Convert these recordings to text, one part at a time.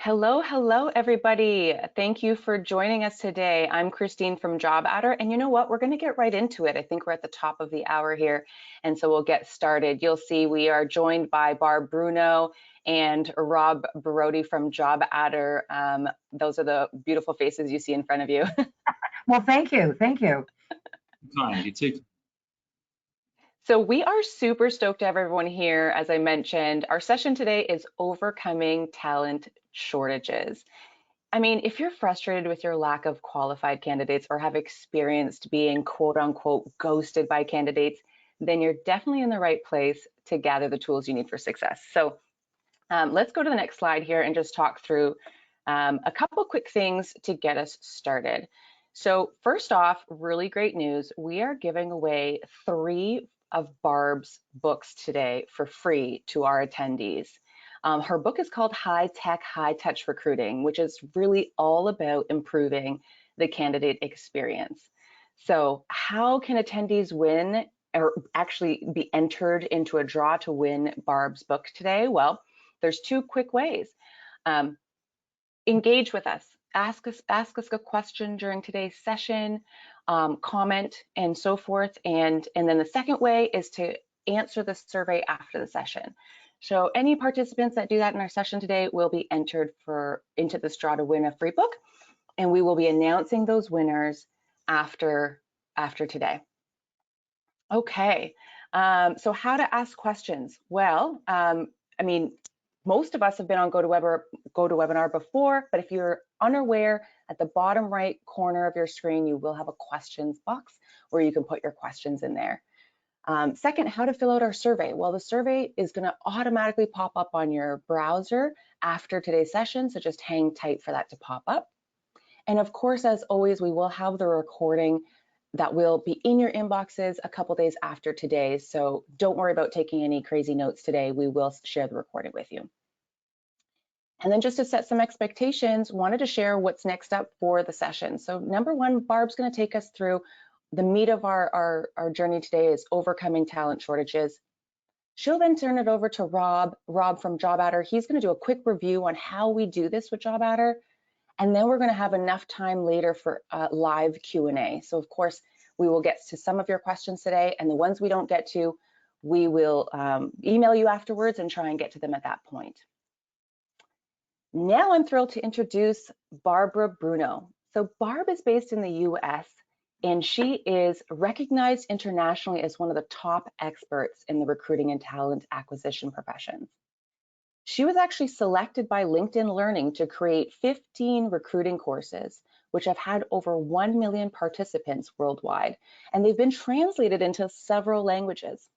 Hello, everybody. Thank you for joining us today. I'm Christine from Job Adder, and you know what? We're going to get right into it. I think we're at the top of the hour here, and so we'll get started. You'll see we are joined by Barb Bruno and Rob Bruno from Job Adder. Those are the beautiful faces you see in front of you. Well, thank you. Thank you. Kind, you too. So we are super stoked to have everyone here. As I mentioned, our session today is overcoming talent shortages. I mean, if you're frustrated with your lack of qualified candidates or have experienced being quote unquote ghosted by candidates, then you're definitely in the right place to gather the tools you need for success. So let's go to the next slide here and just talk through a couple quick things to get us started. So first off, really great news. We are giving away 3 of Barb's books today for free to our attendees. Her book is called High Tech, High Touch Recruiting, which is really all about improving the candidate experience. So how can attendees win or actually be entered into a draw to win Barb's book today? Well, there's 2 quick ways. Engage with us. Ask us a question during today's session, comment and so forth. And then the second way is to answer the survey after the session. So any participants that do that in our session today will be entered into this draw to win a free book, and we will be announcing those winners after today. Okay, so how to ask questions? Well, I mean, most of us have been on GoToWebinar before, but if you're unaware, at the bottom right corner of your screen, you will have a questions box where you can put your questions in there. Second, how to fill out our survey. Well, the survey is going to automatically pop up on your browser after today's session, so just hang tight for that to pop up. And of course, as always, we will have the recording that will be in your inboxes a couple days after today, so don't worry about taking any crazy notes today. We will share the recording with you. And then just to set some expectations, wanted to share what's next up for the session. So number 1, Barb's going to take us through the meat of our journey today is overcoming talent shortages. She'll then turn it over to Rob from Job Adder. He's going to do a quick review on how we do this with Job Adder. And then we're going to have enough time later for live Q&A. So of course, we will get to some of your questions today, and the ones we don't get to, we will email you afterwards and try and get to them at that point. Now I'm thrilled to introduce Barbara Bruno. So Barb is based in the US, and she is recognized internationally as one of the top experts in the recruiting and talent acquisition professions. She was actually selected by LinkedIn Learning to create 15 recruiting courses, which have had over 1 million participants worldwide, and they've been translated into several languages.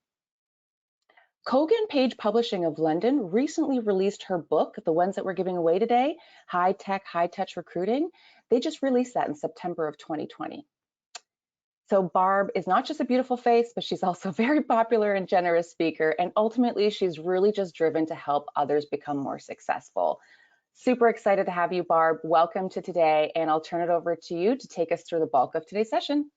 Kogan Page Publishing of London recently released her book, the ones that we're giving away today, High Tech, High Touch Recruiting. They just released that in September of 2020. So Barb is not just a beautiful face, but she's also a very popular and generous speaker. And ultimately, she's really just driven to help others become more successful. Super excited to have you, Barb. Welcome to today. And I'll turn it over to you to take us through the bulk of today's session.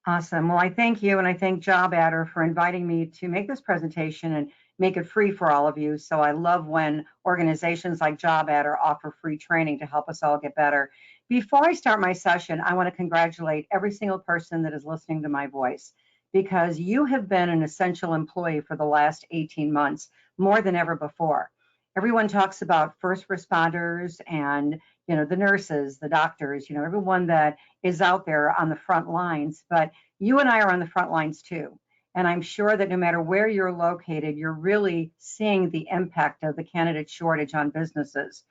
Awesome. Well, I thank you, and I thank Job Adder for inviting me to make this presentation and make it free for all of you. So I love when organizations like Job Adder offer free training to help us all get better. Before I start my session, I want to congratulate every single person that is listening to my voice, because you have been an essential employee for the last 18 months, more than ever before. Everyone talks about first responders and, the nurses, the doctors, everyone that is out there on the front lines, but you and I are on the front lines too. And I'm sure that no matter where you're located, you're really seeing the impact of the candidate shortage on businesses.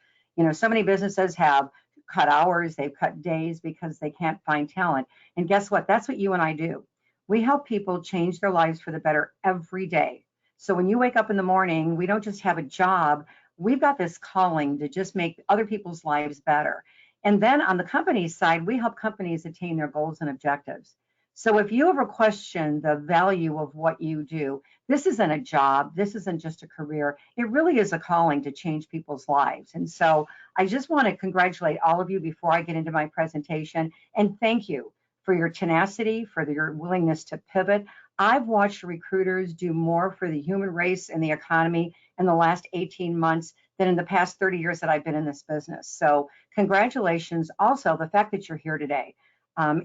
So many businesses have cut hours, they've cut days because they can't find talent. And guess what? That's what you and I do. We help people change their lives for the better every day. So when you wake up in the morning, we don't just have a job, we've got this calling to just make other people's lives better. And then on the company side, we help companies attain their goals and objectives. So if you ever question the value of what you do, this isn't a job, this isn't just a career, it really is a calling to change people's lives. And so I just want to congratulate all of you before I get into my presentation, and thank you for your tenacity, for your willingness to pivot. I've watched recruiters do more for the human race and the economy in the last 18 months than in the past 30 years that I've been in this business. So congratulations. Also, the fact that you're here today.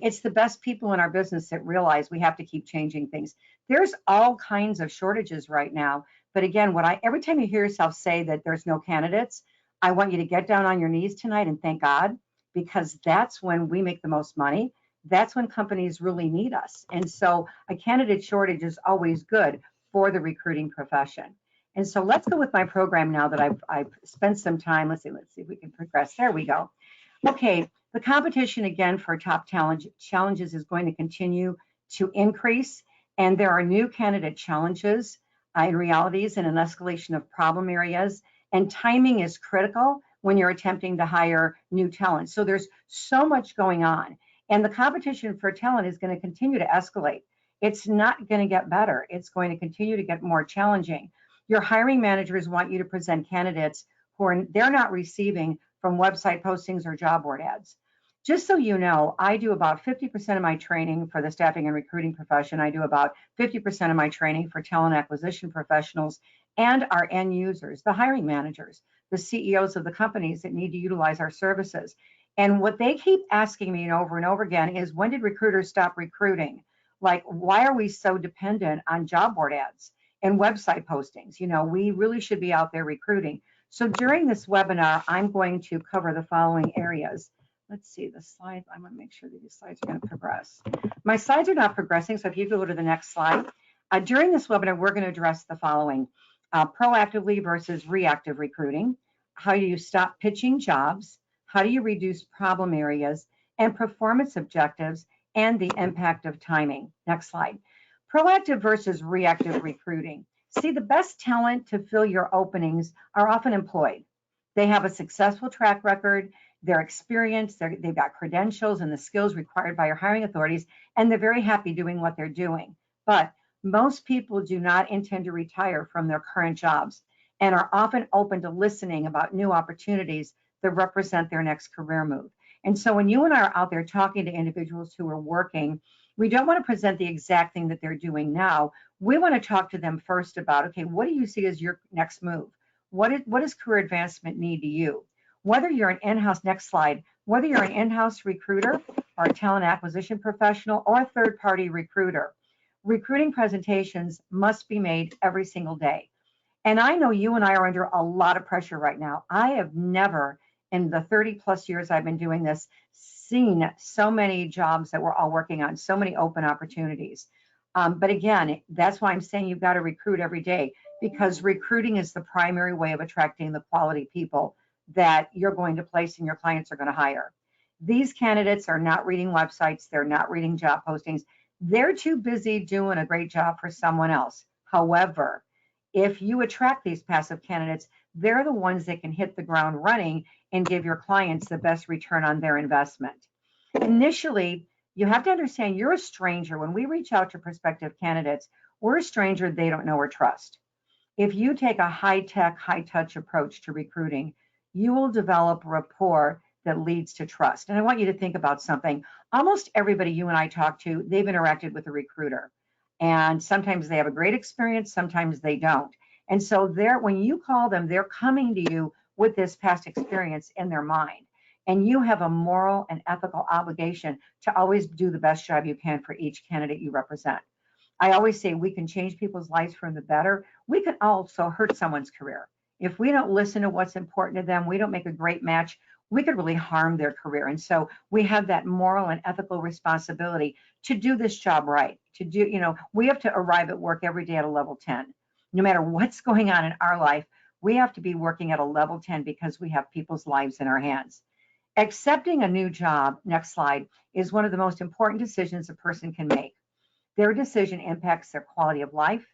It's the best people in our business that realize we have to keep changing things. There's all kinds of shortages right now. But again, every time you hear yourself say that there's no candidates, I want you to get down on your knees tonight and thank God, because that's when we make the most money. That's when companies really need us. And so a candidate shortage is always good for the recruiting profession. And so let's go with my program now that I've spent some time. Let's see if we can progress. There we go. Okay, the competition again for top challenges is going to continue to increase, and there are new candidate challenges in realities and an escalation of problem areas, and timing is critical when you're attempting to hire new talent. So there's so much going on, and the competition for talent is going to continue to escalate. It's not going to get better. It's going to continue to get more challenging. Your hiring managers want you to present candidates who they're not receiving from website postings or job board ads. Just so you know, I do about 50% of my training for the staffing and recruiting profession. I do about 50% of my training for talent acquisition professionals and our end users, the hiring managers, the CEOs of the companies that need to utilize our services. And what they keep asking me over and over again is, when did recruiters stop recruiting? Like, why are we so dependent on job board ads and website postings? You know, we really should be out there recruiting. So during this webinar, I'm going to cover the following areas. Let's see the slides. I want to make sure that these slides are going to progress. My slides are not progressing, so if you go to the next slide. During this webinar, we're going to address the following: proactively versus reactive recruiting. How do you stop pitching jobs? How do you reduce problem areas and performance objectives, and the impact of timing? Next slide. Proactive versus reactive recruiting. See, the best talent to fill your openings are often employed. They have a successful track record, they're experienced, they've got credentials and the skills required by your hiring authorities, and they're very happy doing what they're doing. But most people do not intend to retire from their current jobs and are often open to listening about new opportunities that represent their next career move. And so when you and I are out there talking to individuals who are working, we don't want to present the exact thing that they're doing now. We want to talk to them first about, okay, what do you see as your next move? What does career advancement need to you? Whether you're an in-house, next slide, whether you're an in-house recruiter or a talent acquisition professional or a third-party recruiter, recruiting presentations must be made every single day. And I know you and I are under a lot of pressure right now. I have never, in the 30 plus years I've been doing this, seen so many jobs that we're all working on, so many open opportunities. But again, that's why I'm saying you've got to recruit every day, because recruiting is the primary way of attracting the quality people that you're going to place and your clients are going to hire. These candidates are not reading websites. They're not reading job postings. They're too busy doing a great job for someone else. However, if you attract these passive candidates, they're the ones that can hit the ground running and give your clients the best return on their investment. Initially, you have to understand you're a stranger. When we reach out to prospective candidates, we're a stranger they don't know or trust. If you take a high-tech, high-touch approach to recruiting, you will develop rapport that leads to trust. And I want you to think about something. Almost everybody you and I talk to, they've interacted with a recruiter. And sometimes they have a great experience, sometimes they don't. And so when you call them, they're coming to you with this past experience in their mind. And you have a moral and ethical obligation to always do the best job you can for each candidate you represent. I always say we can change people's lives for the better. We can also hurt someone's career. If we don't listen to what's important to them, we don't make a great match, we could really harm their career. And so we have that moral and ethical responsibility to do this job right. We have to arrive at work every day at a level 10. No matter what's going on in our life, we have to be working at a level 10 because we have people's lives in our hands. Accepting a new job, next slide, is one of the most important decisions a person can make. Their decision impacts their quality of life,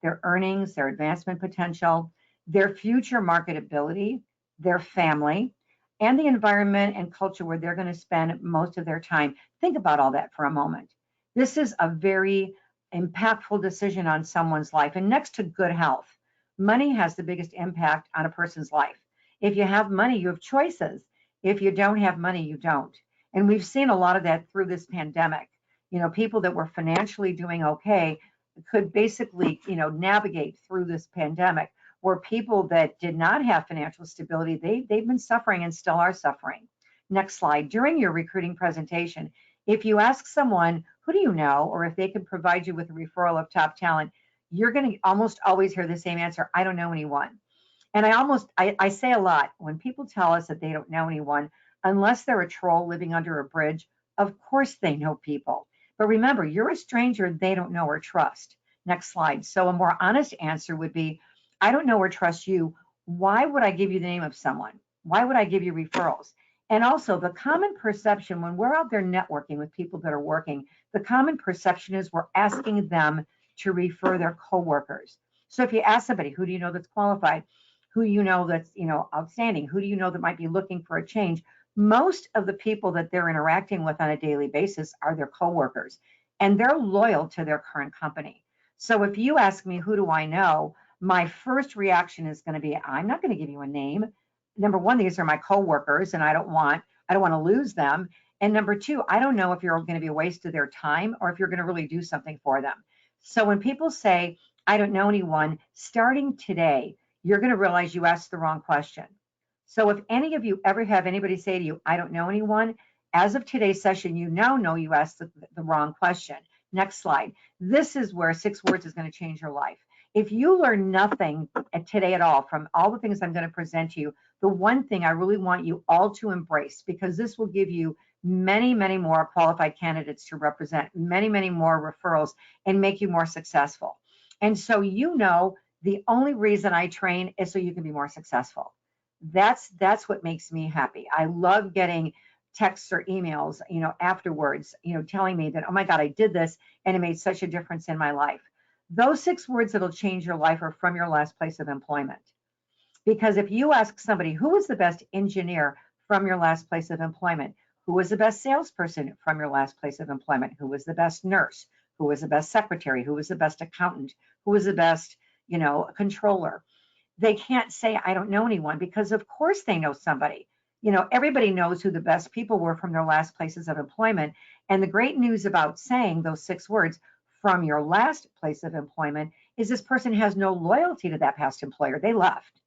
their earnings, their advancement potential, their future marketability, their family, and the environment and culture where they're going to spend most of their time. Think about all that for a moment. This is a very impactful decision on someone's life. And next to good health, money has the biggest impact on a person's life. If you have money, you have choices. If you don't have money, you don't. And we've seen a lot of that through this pandemic. People that were financially doing okay could basically, navigate through this pandemic, were people that did not have financial stability. They've been suffering and still are suffering. Next slide. During your recruiting presentation, if you ask someone, who do you know, or if they can provide you with a referral of top talent, you're going to almost always hear the same answer: I don't know anyone. And I say a lot when people tell us that they don't know anyone, unless they're a troll living under a bridge, of course they know people. But remember, you're a stranger they don't know or trust. Next slide. So a more honest answer would be, I don't know or trust you. Why would I give you the name of someone? Why would I give you referrals? And also, the common perception when we're out there networking with people that are working, the common perception is we're asking them to refer their coworkers. So if you ask somebody, who do you know that's qualified? Who you know that's, outstanding? Who do you know that might be looking for a change? Most of the people that they're interacting with on a daily basis are their coworkers, and they're loyal to their current company. So if you ask me, who do I know? My first reaction is going to be, I'm not going to give you a name. Number one, these are my coworkers, and I don't want to lose them. And number two, I don't know if you're going to be a waste of their time or if you're going to really do something for them. So when people say, I don't know anyone, starting today, you're going to realize you asked the wrong question. So if any of you ever have anybody say to you, I don't know anyone, as of today's session, you now know you asked the wrong question. Next slide. This is where 6 words is going to change your life. If you learn nothing today at all from all the things I'm going to present to you, the one thing I really want you all to embrace, because this will give you many, many more qualified candidates to represent, many, many more referrals, and make you more successful. And so the only reason I train is so you can be more successful. That's what makes me happy. I love getting texts or emails, afterwards, telling me that, oh my God, I did this and it made such a difference in my life. Those 6 words that'll change your life are from your last place of employment. Because if you ask somebody, who was the best engineer from your last place of employment? Who was the best salesperson from your last place of employment? Who was the best nurse? Who was the best secretary? Who was the best accountant? Who was the best, controller? They can't say, I don't know anyone, because of course they know somebody. Everybody knows who the best people were from their last places of employment. And the great news about saying those 6 words, from your last place of employment, is this person has no loyalty to that past employer. They left.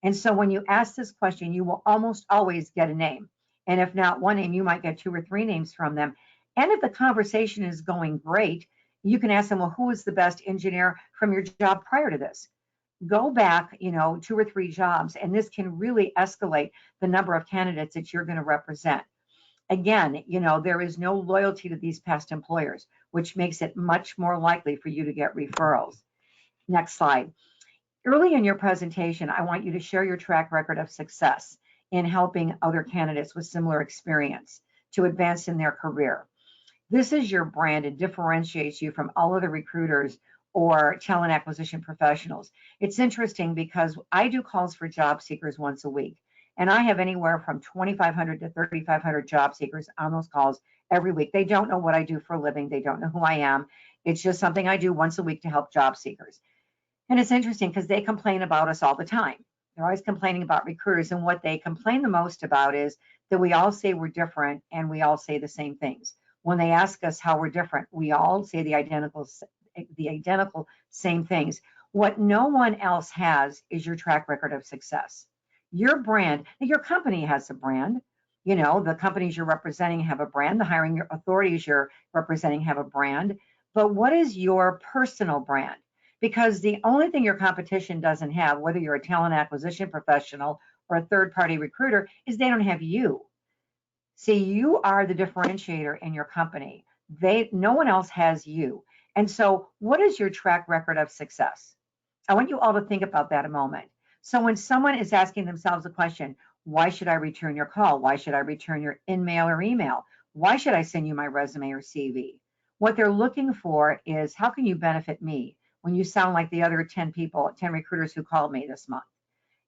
And so when you ask this question, you will almost always get a name. And if not one name, you might get 2 or 3 names from them. And if the conversation is going great, you can ask them, well, who was the best engineer from your job prior to this? Go back, 2 or 3 jobs, and this can really escalate the number of candidates that you're going to represent. Again, there is no loyalty to these past employers, which makes it much more likely for you to get referrals. Next slide. Early in your presentation, I want you to share your track record of success in helping other candidates with similar experience to advance in their career. This is your brand and differentiates you from all other recruiters or talent acquisition professionals. It's interesting because I do calls for job seekers once a week, and I have anywhere from 2,500 to 3,500 job seekers on those calls every week. They don't know what I do for a living. They don't know who I am. It's just something I do once a week to help job seekers. And it's interesting because they complain about us all the time. They're always complaining about recruiters, and what they complain the most about is that we all say we're different and we all say the same things. When they ask us how we're different, we all say the identical same things. What no one else has is your track record of success. Your brand, your company has a brand. The companies you're representing have a brand. The hiring authorities you're representing have a brand. But what is your personal brand? Because the only thing your competition doesn't have, whether you're a talent acquisition professional or a third-party recruiter, is they don't have you. See, you are the differentiator in your company. No one else has you. And so what is your track record of success? I want you all to think about that a moment. So when someone is asking themselves a question, why should I return your call? Why should I return your in-mail or email? Why should I send you my resume or CV? What they're looking for is, how can you benefit me when you sound like the other 10 recruiters who called me this month?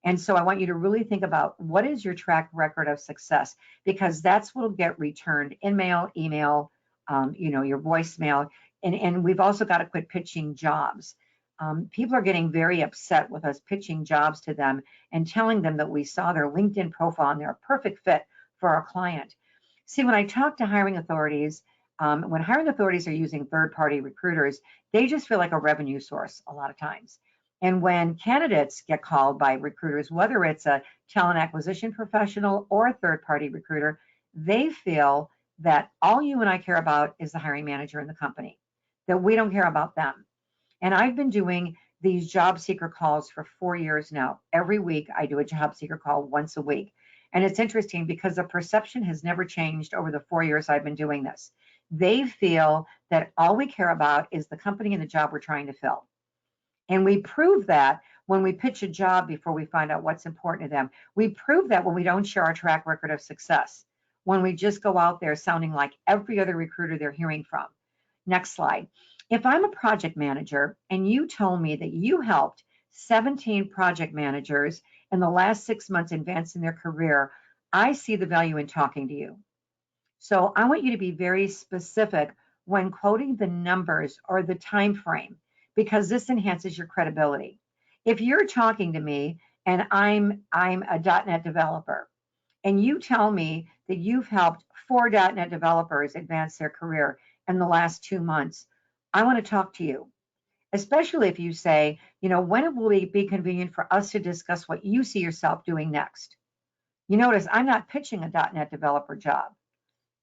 And so I want you to really think about, what is your track record of success? Because that's what will get returned: in-mail, email, your voicemail. And we've also got to quit pitching jobs. People are getting very upset with us pitching jobs to them and telling them that we saw their LinkedIn profile and they're a perfect fit for our client. See, when I talk to hiring authorities, when hiring authorities are using third-party recruiters, they just feel like a revenue source a lot of times. And when candidates get called by recruiters, whether it's a talent acquisition professional or a third-party recruiter, they feel that all you and I care about is the hiring manager in the company, that we don't care about them. And I've been doing these job seeker calls for 4 years now. Every week I do a job seeker call once a week. And it's interesting because the perception has never changed over the 4 years I've been doing this. They feel that all we care about is the company and the job we're trying to fill. And we prove that when we pitch a job before we find out what's important to them. We prove that when we don't share our track record of success, when we just go out there sounding like every other recruiter they're hearing from. Next slide. If I'm a project manager and you told me that you helped 17 project managers in the last 6 months advance in their career, I see the value in talking to you. So I want you to be very specific when quoting the numbers or the time frame, because this enhances your credibility. If you're talking to me and I'm a .NET developer, and you tell me that you've helped 4 .NET developers advance their career in the last 2 months, I want to talk to you, especially if you say, when will it be convenient for us to discuss what you see yourself doing next? You notice I'm not pitching a .NET developer job.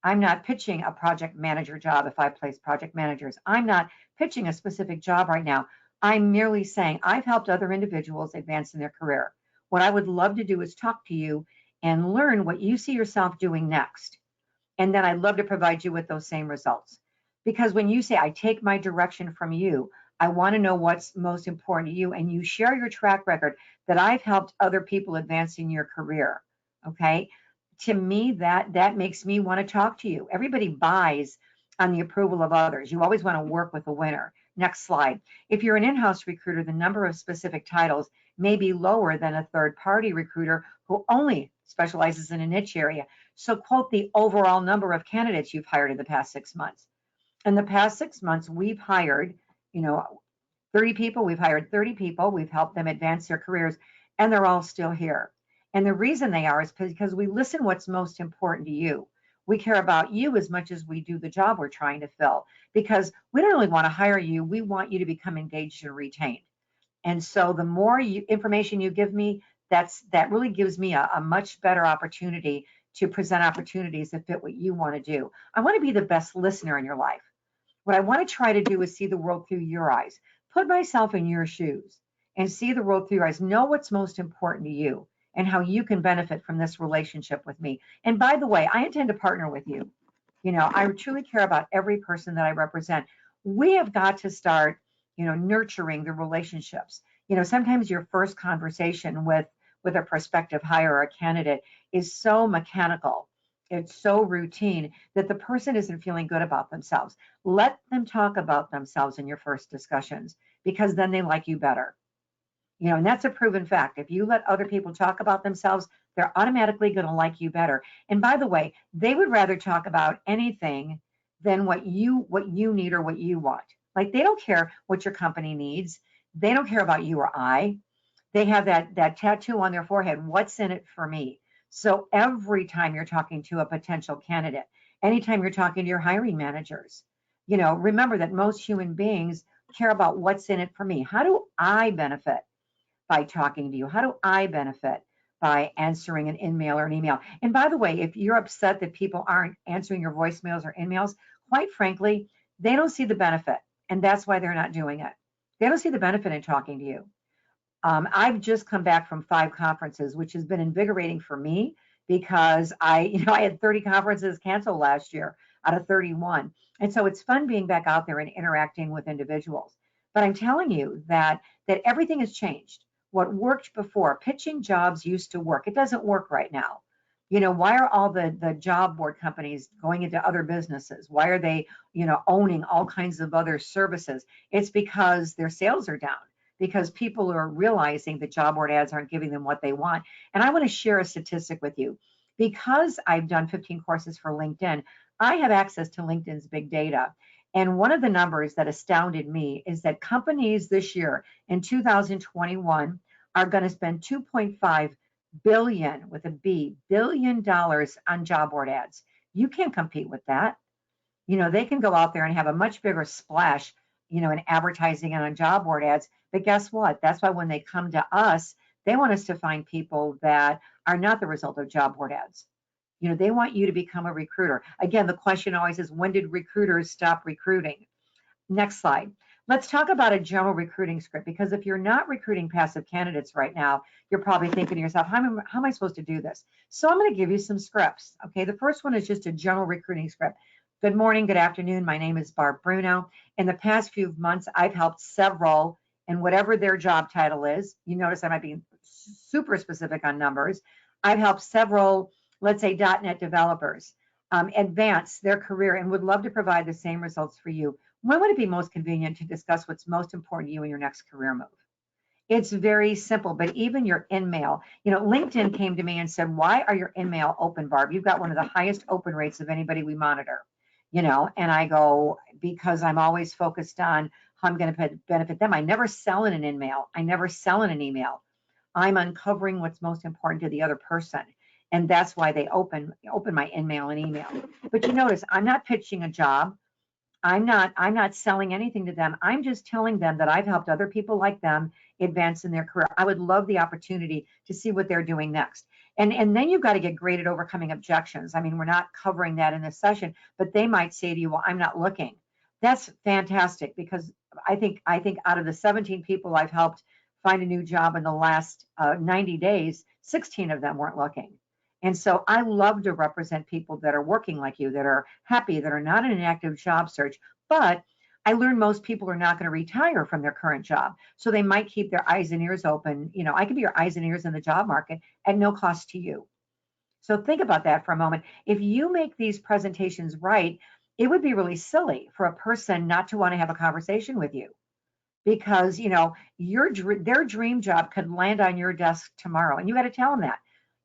I'm not pitching a project manager job if I place project managers. I'm not pitching a specific job right now. I'm merely saying I've helped other individuals advance in their career. What I would love to do is talk to you and learn what you see yourself doing next. And then I'd love to provide you with those same results. Because when you say, I take my direction from you, I want to know what's most important to you, and you share your track record that I've helped other people advance in your career, okay? To me, that makes me want to talk to you. Everybody buys on the approval of others. You always want to work with a winner. Next slide. If you're an in-house recruiter, the number of specific titles may be lower than a third-party recruiter who only specializes in a niche area. So quote the overall number of candidates you've hired in the past 6 months. In the past 6 months, we've hired, 30 people. We've hired 30 people. We've helped them advance their careers, and they're all still here. And the reason they are is because we listen what's most important to you. We care about you as much as we do the job we're trying to fill, because we don't really want to hire you. We want you to become engaged and retained. And so the more information you give me, that really gives me a much better opportunity to present opportunities that fit what you want to do. I want to be the best listener in your life. What I want to try to do is see the world through your eyes. Put myself in your shoes and see the world through your eyes. Know what's most important to you and how you can benefit from this relationship with me. And by the way, I intend to partner with you. I truly care about every person that I represent. We have got to start, nurturing the relationships. Sometimes your first conversation with a prospective hire or a candidate is so mechanical. It's so routine that the person isn't feeling good about themselves. Let them talk about themselves in your first discussions, because then they like you better. And that's a proven fact. If you let other people talk about themselves, they're automatically going to like you better. And by the way, they would rather talk about anything than what you need or what you want. Like, they don't care what your company needs. They don't care about you or I. They have that tattoo on their forehead. What's in it for me? So every time you're talking to a potential candidate, anytime you're talking to your hiring managers, remember that most human beings care about what's in it for me. How do I benefit by talking to you? How do I benefit by answering an email or an email? And by the way, if you're upset that people aren't answering your voicemails or emails, quite frankly, they don't see the benefit. And that's why they're not doing it. They don't see the benefit in talking to you. I've just come back from 5 conferences, which has been invigorating for me, because I had 30 conferences canceled last year out of 31. And so it's fun being back out there and interacting with individuals. But I'm telling you that everything has changed. What worked before, pitching jobs used to work. It doesn't work right now. Why are all the job board companies going into other businesses? Why are they, owning all kinds of other services? It's because their sales are down, because people are realizing that job board ads aren't giving them what they want. And I want to share a statistic with you. Because I've done 15 courses for LinkedIn, I have access to LinkedIn's big data. And one of the numbers that astounded me is that companies this year in 2021 are going to spend $2.5 billion, with a B, $billion on job board ads. You can't compete with that. They can go out there and have a much bigger splash, in advertising and on job board ads. But guess what? That's why when they come to us, they want us to find people that are not the result of job board ads. They want you to become a recruiter. Again, the question always is, when did recruiters stop recruiting? Next slide. Let's talk about a general recruiting script, because if you're not recruiting passive candidates right now, you're probably thinking to yourself, how am I supposed to do this? So I'm going to give you some scripts. Okay, the first one is just a general recruiting script. Good morning, good afternoon. My name is Barb Bruno. In the past few months, I've helped several, and whatever their job title is, you notice I might be super specific on numbers. I've helped several, let's say, .NET developers advance their career and would love to provide the same results for you. When would it be most convenient to discuss what's most important to you in your next career move? It's very simple, but even your in-mail, LinkedIn came to me and said, why are your in-mail open, Barb? You've got one of the highest open rates of anybody we monitor, and I go, because I'm always focused on how I'm going to benefit them. I never sell in an in-mail. I never sell in an email. I'm uncovering what's most important to the other person. And that's why they open my in-mail and email. But you notice, I'm not pitching a job. I'm not selling anything to them. I'm just telling them that I've helped other people like them advance in their career. I would love the opportunity to see what they're doing next. And then you've got to get great at overcoming objections. I mean, we're not covering that in this session, but they might say to you, well, I'm not looking. That's fantastic, because I think out of the 17 people I've helped find a new job in the last 90 days, 16 of them weren't looking. And so I love to represent people that are working like you, that are happy, that are not in an active job search. But I learned most people are not going to retire from their current job. So they might keep their eyes and ears open. I can be your eyes and ears in the job market at no cost to you. So think about that for a moment. If you make these presentations right, it would be really silly for a person not to want to have a conversation with you, because their dream job could land on your desk tomorrow, and you got to tell them that.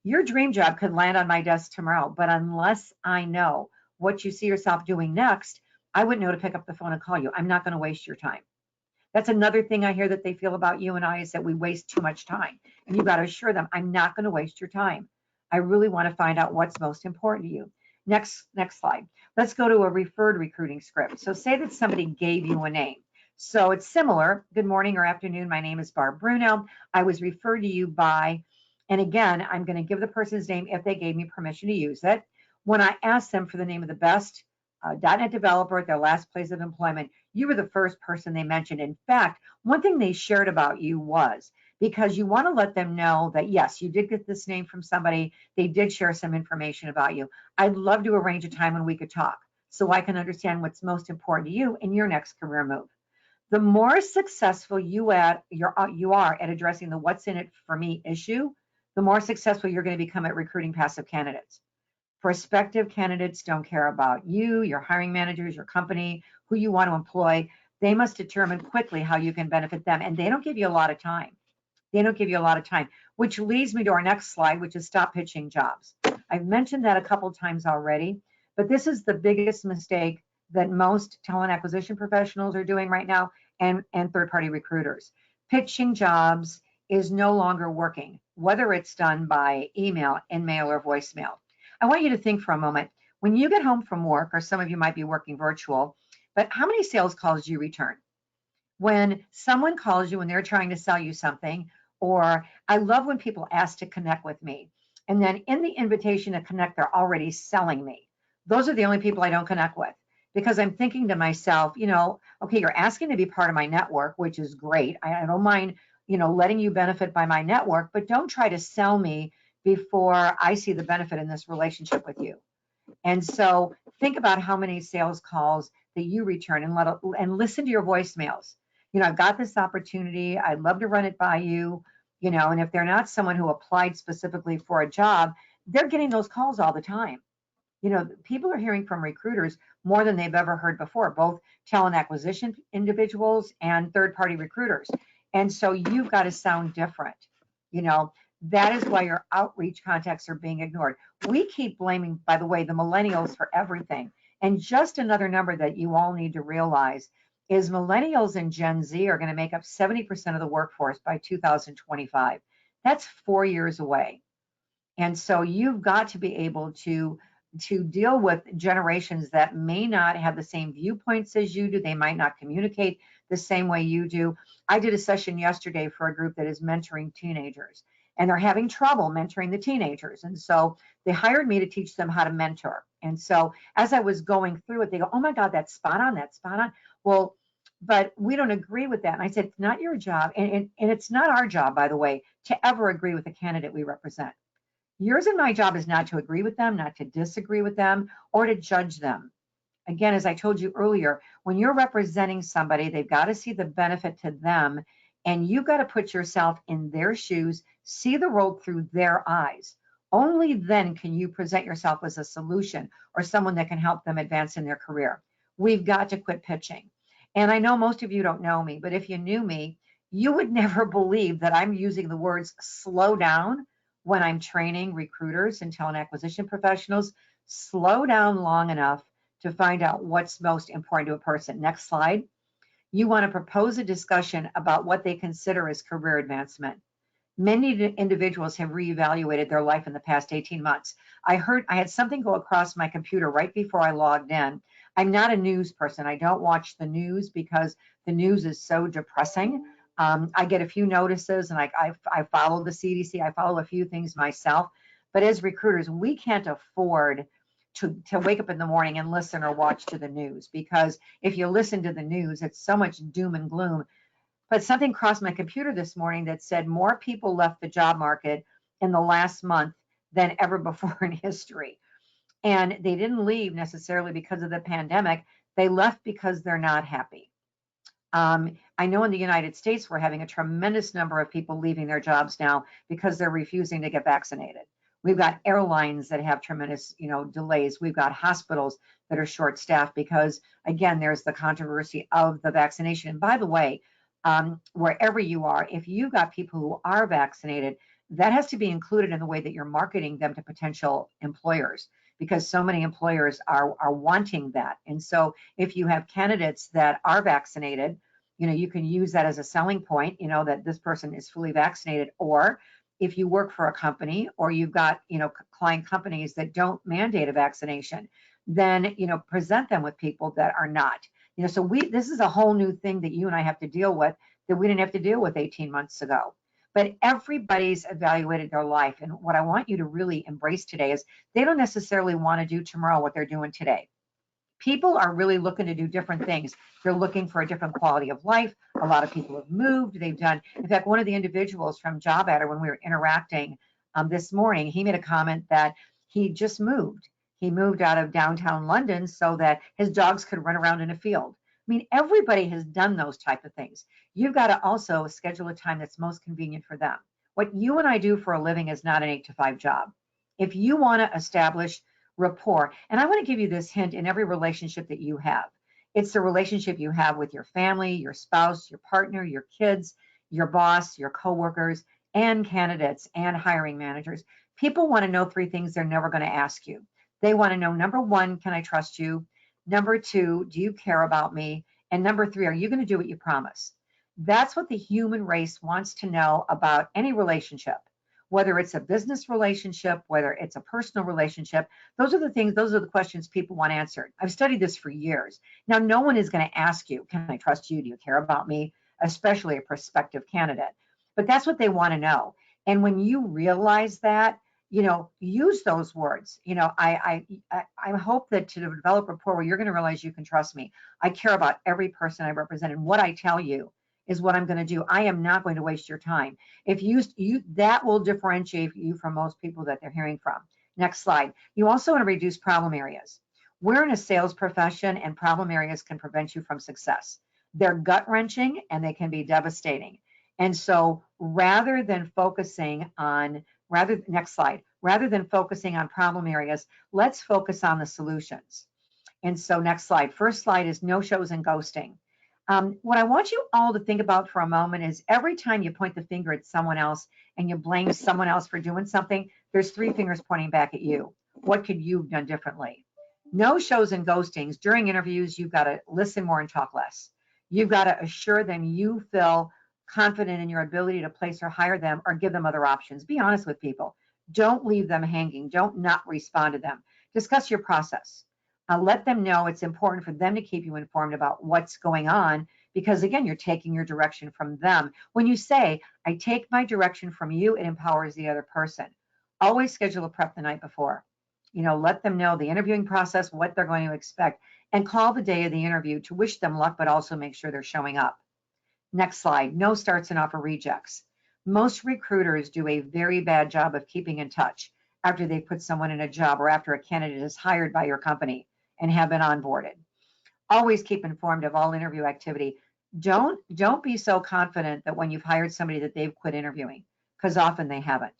Your dream job could land on my desk tomorrow, but unless I know what you see yourself doing next, I wouldn't know to pick up the phone and call you. I'm not going to waste your time. That's another thing I hear that they feel about you and I, is that we waste too much time. And you've got to assure them, I'm not going to waste your time. I really want to find out what's most important to you. Next slide. Let's go to a referred recruiting script. So say that somebody gave you a name. So it's similar. Good morning or afternoon. My name is Barb Bruno. I was referred to you by, and again, I'm going to give the person's name if they gave me permission to use it. When I asked them for the name of the best .NET developer at their last place of employment, you were the first person they mentioned. In fact, one thing they shared about you was, because you want to let them know that, yes, you did get this name from somebody, they did share some information about you. I'd love to arrange a time when we could talk so I can understand what's most important to you in your next career move. The more successful you are at addressing the what's in it for me issue, the more successful you're going to become at recruiting passive candidates. Prospective candidates don't care about you, your hiring managers, your company, who you want to employ. They must determine quickly how you can benefit them, and they don't give you a lot of time. Which leads me to our next slide, which is stop pitching jobs. I've mentioned that a couple times already, but this is the biggest mistake that most talent acquisition professionals are doing right now, and third-party recruiters. Pitching jobs is no longer working, whether it's done by email, in-mail, or voicemail. I want you to think for a moment. When you get home from work, or some of you might be working virtual, but how many sales calls do you return? When someone calls you and they're trying to sell you something, or I love when people ask to connect with me, and then in the invitation to connect, they're already selling me. Those are the only people I don't connect with, because I'm thinking to myself, okay, you're asking to be part of my network, which is great. I don't mind, letting you benefit by my network, but don't try to sell me before I see the benefit in this relationship with you. And so think about how many sales calls that you return, and listen to your voicemails. I've got this opportunity. I'd love to run it by you, and if they're not someone who applied specifically for a job, they're getting those calls all the time. People are hearing from recruiters more than they've ever heard before, both talent acquisition individuals and third-party recruiters. And so you've got to sound different. That is why your outreach contacts are being ignored. We keep blaming, by the way, the millennials for everything. And just another number that you all need to realize is millennials and Gen Z are going to make up 70% of the workforce by 2025. That's 4 years away. And so you've got to be able to deal with generations that may not have the same viewpoints as you do. They might not communicate the same way you do. I did a session yesterday for a group that is mentoring teenagers, and they're having trouble mentoring the teenagers. And so they hired me to teach them how to mentor. And so as I was going through it, they go, oh my God, that's spot on, that's spot on. Well, but we don't agree with that. And I said, it's not your job. And it's not our job, by the way, to ever agree with the candidate we represent. Yours and my job is not to agree with them, not to disagree with them, or to judge them. Again, as I told you earlier, when you're representing somebody, they've got to see the benefit to them, and you've got to put yourself in their shoes, see the world through their eyes. Only then can you present yourself as a solution or someone that can help them advance in their career. We've got to quit pitching. And I know most of you don't know me, but if you knew me, you would never believe that I'm using the words slow down when I'm training recruiters and talent acquisition professionals. Slow down long enough to find out what's most important to a person. Next slide. You want to propose a discussion about what they consider as career advancement. Many individuals have reevaluated their life in the past 18 months. I had something go across my computer right before I logged in. I'm not a news person. I don't watch the news because the news is so depressing. I get a few notices, and I follow the CDC. I follow a few things myself. But as recruiters, we can't afford to wake up in the morning and listen or watch to the news, because if you listen to the news, it's so much doom and gloom. But something crossed my computer this morning that said more people left the job market in the last month than ever before in history. And they didn't leave necessarily because of the pandemic. They left because they're not happy. I know in the United States, we're having a tremendous number of people leaving their jobs now because they're refusing to get vaccinated. We've got airlines that have tremendous, delays. We've got hospitals that are short-staffed because, again, there's the controversy of the vaccination. And by the way, wherever you are, if you've got people who are vaccinated, that has to be included in the way that you're marketing them to potential employers, because so many employers are wanting that. And so if you have candidates that are vaccinated, you can use that as a selling point, that this person is fully vaccinated. Or if you work for a company, or you've got, client companies that don't mandate a vaccination, then, present them with people that are not. So this is a whole new thing that you and I have to deal with that we didn't have to deal with 18 months ago. But everybody's evaluated their life. And what I want you to really embrace today is they don't necessarily want to do tomorrow what they're doing today. People are really looking to do different things. They're looking for a different quality of life. A lot of people have moved. They've done, in fact, one of the individuals from Job Adder, when we were interacting this morning, he made a comment that he just moved. He moved out of downtown London so that his dogs could run around in a field. I mean, everybody has done those type of things. You've got to also schedule a time that's most convenient for them. What you and I do for a living is not an 8-to-5 job. If you want to establish rapport, and I want to give you this hint in every relationship that you have. It's the relationship you have with your family, your spouse, your partner, your kids, your boss, your coworkers, and candidates and hiring managers. People want to know 3 things they're never going to ask you. They want to know, number 1, can I trust you? Number 2, do you care about me? And number 3, are you going to do what you promise? That's what the human race wants to know about any relationship, whether it's a business relationship, whether it's a personal relationship. Those are the questions people want answered. I've studied this for years. Now, no one is going to ask you, can I trust you? Do you care about me? Especially a prospective candidate. But that's what they want to know. And when you realize that, use those words. I hope that to develop rapport where you're going to realize you can trust me. I care about every person I represent, and what I tell you is what I'm going to do. I am not going to waste your time. If you that will differentiate you from most people that they're hearing from. Next slide. You also want to reduce problem areas. We're in a sales profession, and problem areas can prevent you from success. They're gut-wrenching, and they can be devastating. And so rather than focusing on problem areas, let's focus on the solutions. And so next slide. First slide is no-shows and ghosting. What I want you all to think about for a moment is every time you point the finger at someone else and you blame someone else for doing something, there's 3 fingers pointing back at you. What could you have done differently? No-shows and ghostings. During interviews, you've got to listen more and talk less. You've got to assure them you feel confident in your ability to place or hire them, or give them other options. Be honest with people. Don't leave them hanging. Don't not respond to them. Discuss your process. Let them know it's important for them to keep you informed about what's going on, because again, you're taking your direction from them. When you say, I take my direction from you, it empowers the other person. Always schedule a prep the night before. Let them know the interviewing process, what they're going to expect, and call the day of the interview to wish them luck, but also make sure they're showing up. Next slide, no starts and offer rejects. Most recruiters do a very bad job of keeping in touch after they put someone in a job or after a candidate is hired by your company and have been onboarded. Always keep informed of all interview activity. Don't be so confident that when you've hired somebody that they've quit interviewing, because often they haven't.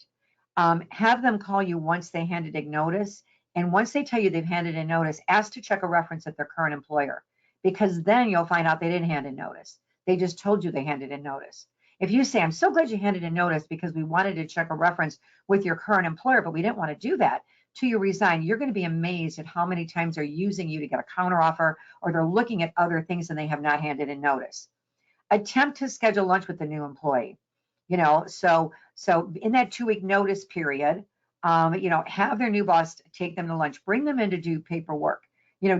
Have them call you once they handed in notice, and once they tell you they've handed in notice, ask to check a reference at their current employer, because then you'll find out they didn't hand in notice. They just told you they handed in notice. If you say, I'm so glad you handed in notice because we wanted to check a reference with your current employer, but we didn't want to do that, till you resign, you're going to be amazed at how many times they're using you to get a counteroffer, or they're looking at other things and they have not handed in notice. Attempt to schedule lunch with the new employee. So in that 2-week notice period, have their new boss take them to lunch, bring them in to do paperwork,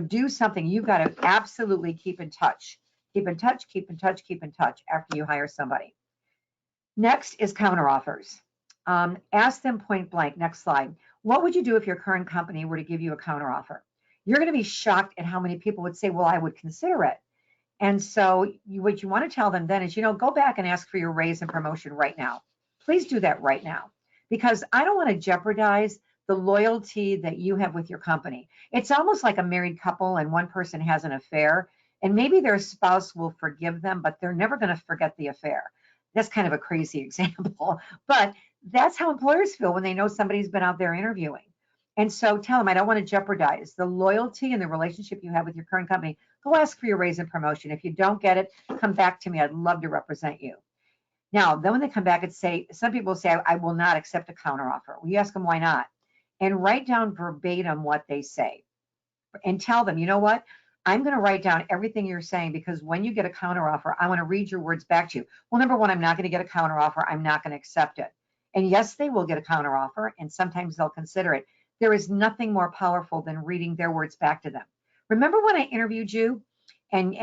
do something. You've got to absolutely keep in touch. Keep in touch after you hire somebody. Next is counteroffers. Ask them point blank. Next slide. What would you do if your current company were to give you a counteroffer? You're going to be shocked at how many people would say, well, I would consider it. And so what you want to tell them then is, go back and ask for your raise and promotion right now. Please do that right now, because I don't want to jeopardize the loyalty that you have with your company. It's almost like a married couple and one person has an affair, and maybe their spouse will forgive them, but they're never going to forget the affair. That's kind of a crazy example, but that's how employers feel when they know somebody's been out there interviewing. And so tell them, I don't want to jeopardize the loyalty and the relationship you have with your current company. Go ask for your raise and promotion. If you don't get it, come back to me. I'd love to represent you. Now, then when they come back and say, some people say, I will not accept a counteroffer. We ask them, why not? And write down verbatim what they say. And tell them, you know what? I'm going to write down everything you're saying, because when you get a counteroffer, I want to read your words back to you. Well, number one, I'm not going to get a counteroffer. I'm not going to accept it. And yes, they will get a counteroffer, and sometimes they'll consider it. There is nothing more powerful than reading their words back to them. Remember when I interviewed you and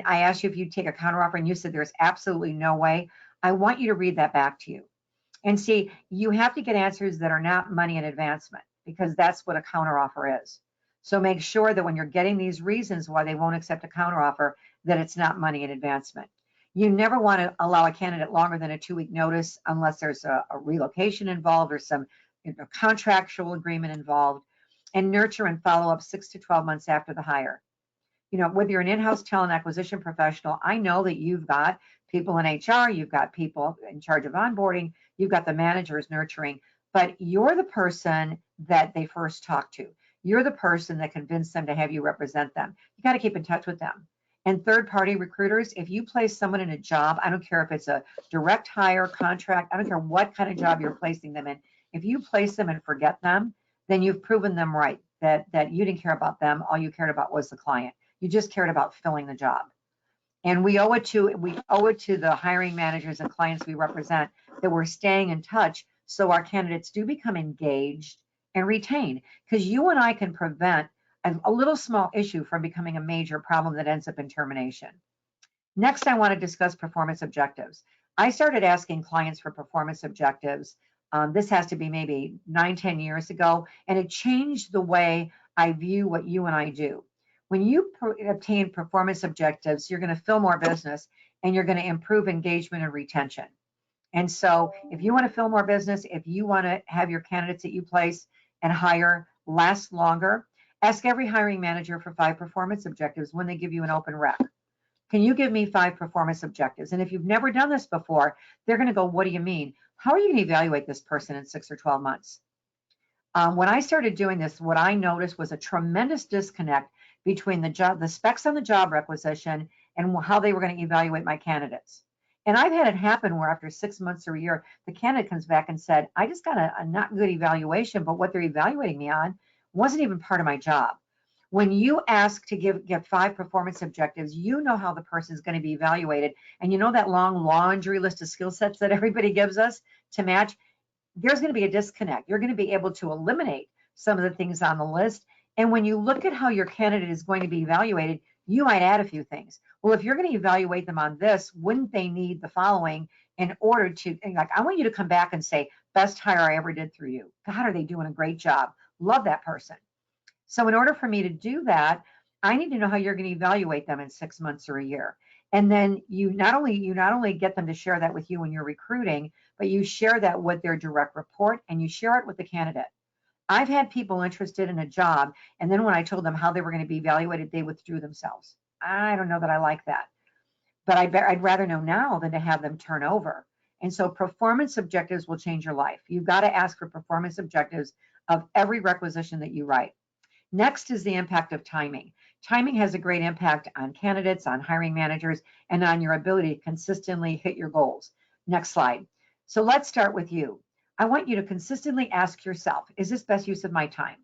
I asked you if you'd take a counteroffer and you said there's absolutely no way? I want you to read that back to you. And see, you have to get answers that are not money and advancement, because that's what a counteroffer is. So make sure that when you're getting these reasons why they won't accept a counteroffer, that it's not money and advancement. You never want to allow a candidate longer than a 2-week notice unless there's a relocation involved or some contractual agreement involved, and nurture and follow up 6 to 12 months after the hire. Whether you're an in-house talent acquisition professional, I know that you've got people in HR, you've got people in charge of onboarding, you've got the managers nurturing, but you're the person that they first talk to. You're the person that convinced them to have you represent them. You got to keep in touch with them. And third-party recruiters, if you place someone in a job, I don't care if it's a direct hire, contract, I don't care what kind of job you're placing them in. If you place them and forget them, then you've proven them right, that you didn't care about them. All you cared about was the client. You just cared about filling the job. And we owe it to the hiring managers and clients we represent that we're staying in touch, so our candidates do become engaged and retained. Because you and I can prevent a little small issue from becoming a major problem that ends up in termination. Next, I want to discuss performance objectives. I started asking clients for performance objectives. This has to be maybe 9-10 years ago, and it changed the way I view what you and I do. When you obtain performance objectives, you're going to fill more business and you're going to improve engagement and retention. And so if you want to fill more business, if you want to have your candidates that you place and hire last longer, ask every hiring manager for 5 performance objectives when they give you an open rec. Can you give me 5 performance objectives? And if you've never done this before, they're going to go, what do you mean? How are you going to evaluate this person in 6 or 12 months? When I started doing this, what I noticed was a tremendous disconnect between the specs on the job requisition and how they were going to evaluate my candidates. And I've had it happen where after 6 months or a year, the candidate comes back and said, I just got a not good evaluation, but what they're evaluating me on wasn't even part of my job. When you ask to get 5 performance objectives, you know how the person is going to be evaluated. And you know that long laundry list of skill sets that everybody gives us to match? There's going to be a disconnect. You're going to be able to eliminate some of the things on the list. And when you look at how your candidate is going to be evaluated, You might add a few things. Well, if you're going to evaluate them on this, wouldn't they need the following in order to, like, I want you to come back and say, best hire I ever did through you. God, are they doing a great job? Love that person. So in order for me to do that, I need to know how you're going to evaluate them in 6 months or a year. And then you not only get them to share that with you when you're recruiting, but you share that with their direct report and you share it with the candidate. I've had people interested in a job, and then when I told them how they were going to be evaluated, they withdrew themselves. I don't know that I like that, but I'd rather know now than to have them turn over. And so performance objectives will change your life. You've got to ask for performance objectives of every requisition that you write. Next is the impact of timing. Timing has a great impact on candidates, on hiring managers, and on your ability to consistently hit your goals. Next slide. So let's start with you. I want you to consistently ask yourself, is this best use of my time?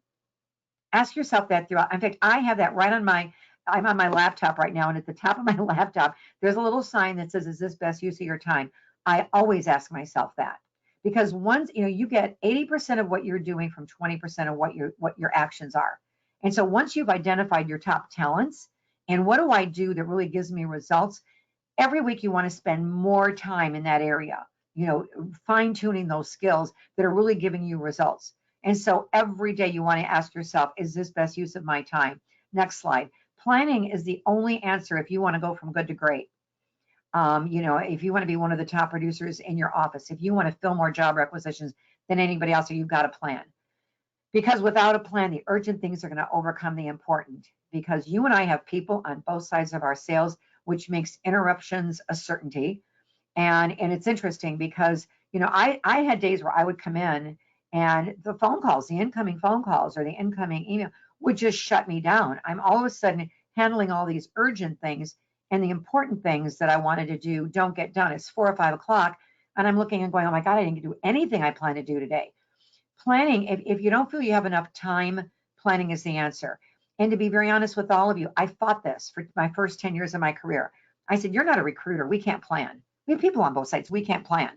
Ask yourself that throughout. In fact, I have that right on I'm on my laptop right now, and at the top of my laptop, there's a little sign that says, is this best use of your time? I always ask myself that, because once, you get 80% of what you're doing from 20% of what your actions are. And so once you've identified your top talents and what do I do that really gives me results, every week you want to spend more time in that area, fine tuning those skills that are really giving you results. And so every day you want to ask yourself, is this best use of my time? Next slide. Planning is the only answer if you want to go from good to great. If you want to be one of the top producers in your office, if you want to fill more job requisitions than anybody else, you've got a plan. Because without a plan, the urgent things are going to overcome the important. Because you and I have people on both sides of our sales, which makes interruptions a certainty. And it's interesting because, I had days where I would come in and the phone calls, the incoming phone calls or the incoming email would just shut me down. I'm all of a sudden handling all these urgent things, and the important things that I wanted to do don't get done. It's 4 or 5 o'clock and I'm looking and going, oh my God, I didn't do anything I planned to do today. Planning, if you don't feel you have enough time, planning is the answer. And to be very honest with all of you, I fought this for my first 10 years of my career. I said, you're not a recruiter. We can't plan. We have people on both sides. We can't plan.